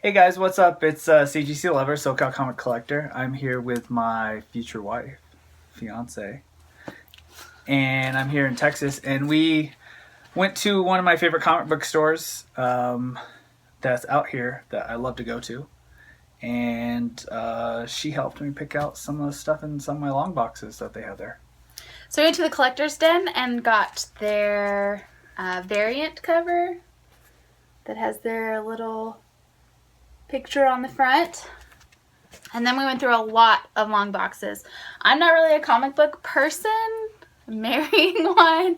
Hey guys, what's up? It's CGC Lover, SoCal Comic Collector. I'm here with my future wife, fiance, and I'm here in Texas. And we went to one of my favorite comic book stores that's out here that I love to go to. And she helped me pick out some of the stuff in some of my long boxes that they have there. So we went to the Collector's Den and got their variant cover that has their little picture on the front. And then we went through a lot of long boxes. I'm not really a comic book person. I'm marrying one.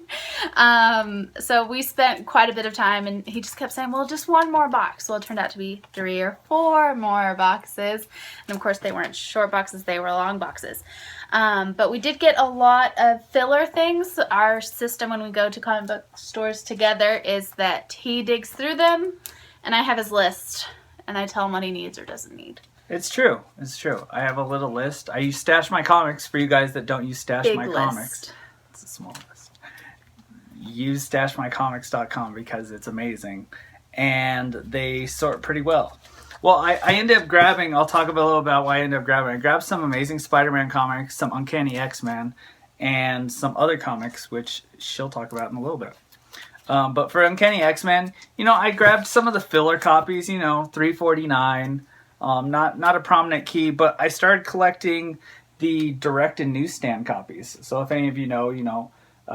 So we spent quite a bit of time, and he just kept saying, well, just one more box. Well, it turned out to be 3 or 4 more boxes. And of course, they weren't short boxes, they were long boxes. But we did get a lot of filler things. Our system when we go to comic book stores together is that he digs through them, and I have his list, and I tell him what he needs or doesn't need. It's true. It's true. I have a little list. I use Stash My Comics for you guys that don't use Stash Big My list. Comics. It's a small list. Use StashMyComics.com because it's amazing, and they sort pretty well. Well, I ended up grabbing. I'll talk a little about why I ended up grabbing. I grabbed some Amazing Spider-Man comics, some Uncanny X-Men, and some other comics, which she'll talk about in a little bit. But for Uncanny X-Men, I grabbed some of the filler copies. $3.49. Not a prominent key, but I started collecting the direct and newsstand copies. So if any of you know,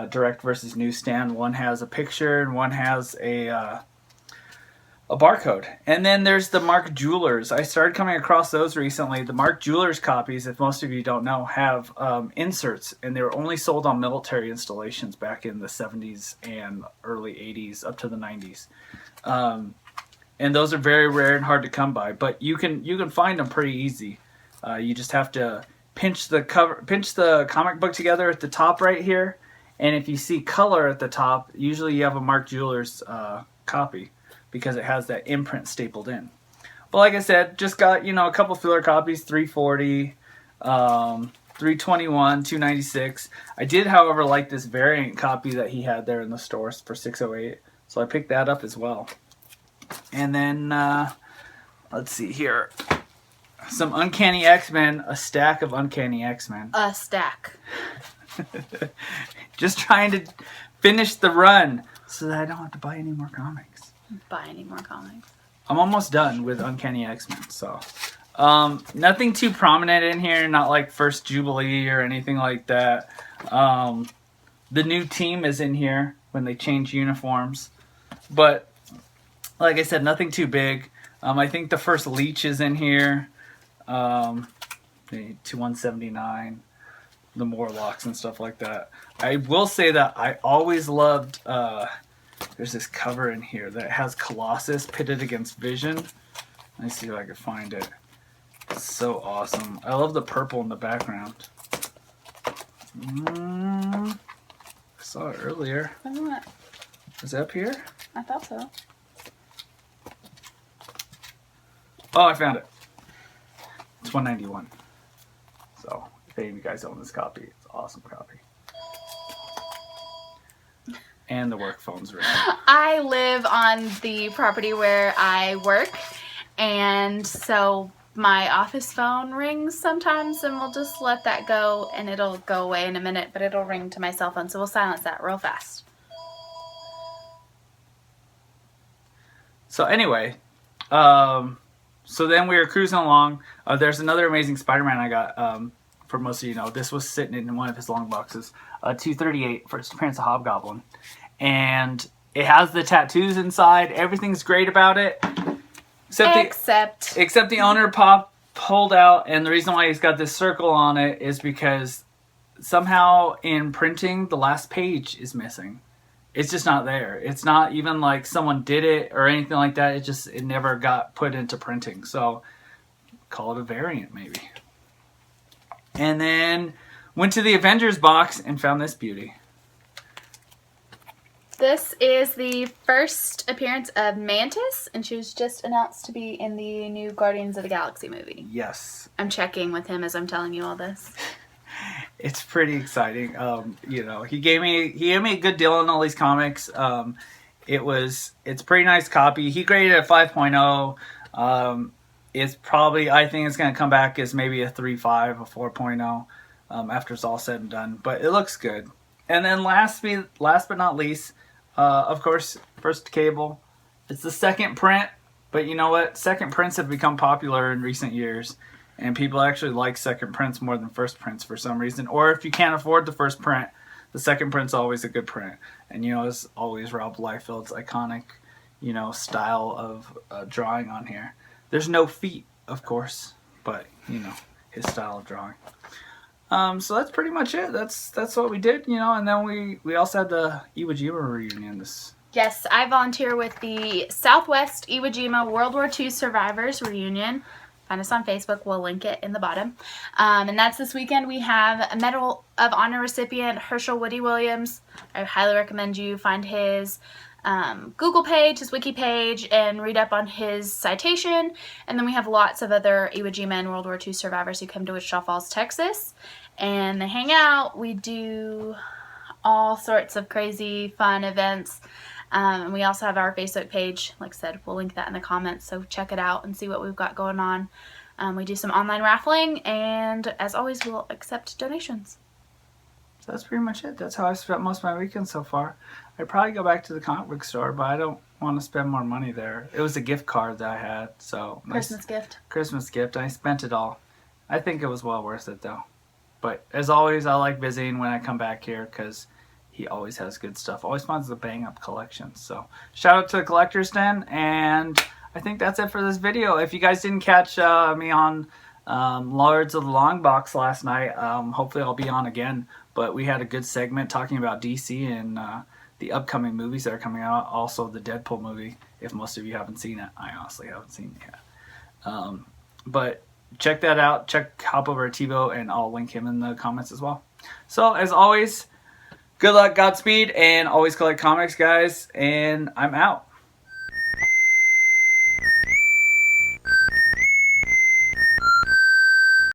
direct versus newsstand. One has a picture and one has a barcode. And then there's the Mark Jewelers. I started coming across those recently. The Mark Jewelers copies, if most of you don't know, have inserts, and they were only sold on military installations back in the 70s and early 80s up to the 90s. And those are very rare and hard to come by, but you can find them pretty easy. You just have to pinch the comic book together at the top right here, and if you see color at the top, usually you have a Mark Jewelers copy because it has that imprint stapled in. But like I said, just got a couple filler copies, $3.40, $3.21, $2.96. I did, however, like this variant copy that he had there in the store for $6.08, so I picked that up as well. And then, let's see here. Some Uncanny X-Men, a stack of Uncanny X-Men. A stack. Just trying to finish the run so that I don't have to buy any more comics. I'm almost done with Uncanny X-Men, so. Nothing too prominent in here, not like First Jubilee or anything like that. The new team is in here when they change uniforms. But like I said, nothing too big. I think the first Leech is in here. To 179. The Morlocks and stuff like that. I will say that I always loved. There's this cover in here that has Colossus pitted against Vision. Let me see if I can find it. It's so awesome. I love the purple in the background. I saw it earlier. Is it up here? I thought so. Oh, I found it. It's $191. So, if any of you guys own this copy, it's an awesome copy. And the work phone's ringing. I live on the property where I work, and so my office phone rings sometimes, and we'll just let that go, and it'll go away in a minute, but it'll ring to my cell phone, so we'll silence that real fast. So anyway, so then we were cruising along. There's another Amazing Spider-Man I got. For most of you know, this was sitting in one of his long boxes. $2.38 for Prince of Hobgoblin, and it has the tattoos inside. Everything's great about it, except the owner pulled out, and the reason why he's got this circle on it is because somehow in printing the last page is missing. It's just not there. It's not even like someone did it or anything like that. It never got put into printing. So call it a variant maybe. And then went to the Avengers box and found this beauty. This is the first appearance of Mantis, and she was just announced to be in the new Guardians of the Galaxy movie. Yes. I'm checking with him as I'm telling you all this. It's pretty exciting. He gave me a good deal on all these comics. It's a pretty nice copy. He graded it a 5.0. It's probably, I think it's going to come back as maybe a 3.5, a 4.0 after it's all said and done. But it looks good. And then last but not least, of course, first cable. It's the second print. But you know what? Second prints have become popular in recent years. And people actually like second prints more than first prints for some reason. Or if you can't afford the first print, the second print's always a good print. And you know, it's always Rob Liefeld's iconic, you know, style of drawing on here. There's no feet, of course, but you know, his style of drawing. So that's pretty much it. That's what we did, you know. And then we also had the Iwo Jima reunion. Yes, I volunteer with the Southwest Iwo Jima World War II Survivors Reunion. Find us on Facebook. We'll link it in the bottom. And that's this weekend. We have a Medal of Honor recipient, Herschel Woody Williams. I highly recommend you find his Google page, his wiki page, and read up on his citation. And then we have lots of other Iwo Jima and World War II survivors who come to Wichita Falls, Texas. And they hang out. We do all sorts of crazy, fun events. And we also have our Facebook page. Like I said, we'll link that in the comments, so check it out and see what we've got going on. We do some online raffling, and as always, we'll accept donations. So that's pretty much it. That's how I spent most of my weekend so far. I'd probably go back to the comic book store, but I don't want to spend more money there. It was a gift card that I had, so Christmas gift. Christmas gift. I spent it all. I think it was well worth it, though. But as always, I like visiting when I come back here because he always has good stuff. Always finds the bang-up collections. So shout out to the Collector's Den, and I think that's it for this video. If you guys didn't catch me on Lords of the Long Box last night, hopefully I'll be on again. But we had a good segment talking about DC and the upcoming movies that are coming out. Also the Deadpool movie, if most of you haven't seen it. I honestly haven't seen it yet. But check that out. Hop over to TiVo, and I'll link him in the comments as well. So as always, good luck, Godspeed, and always collect comics, guys, and I'm out.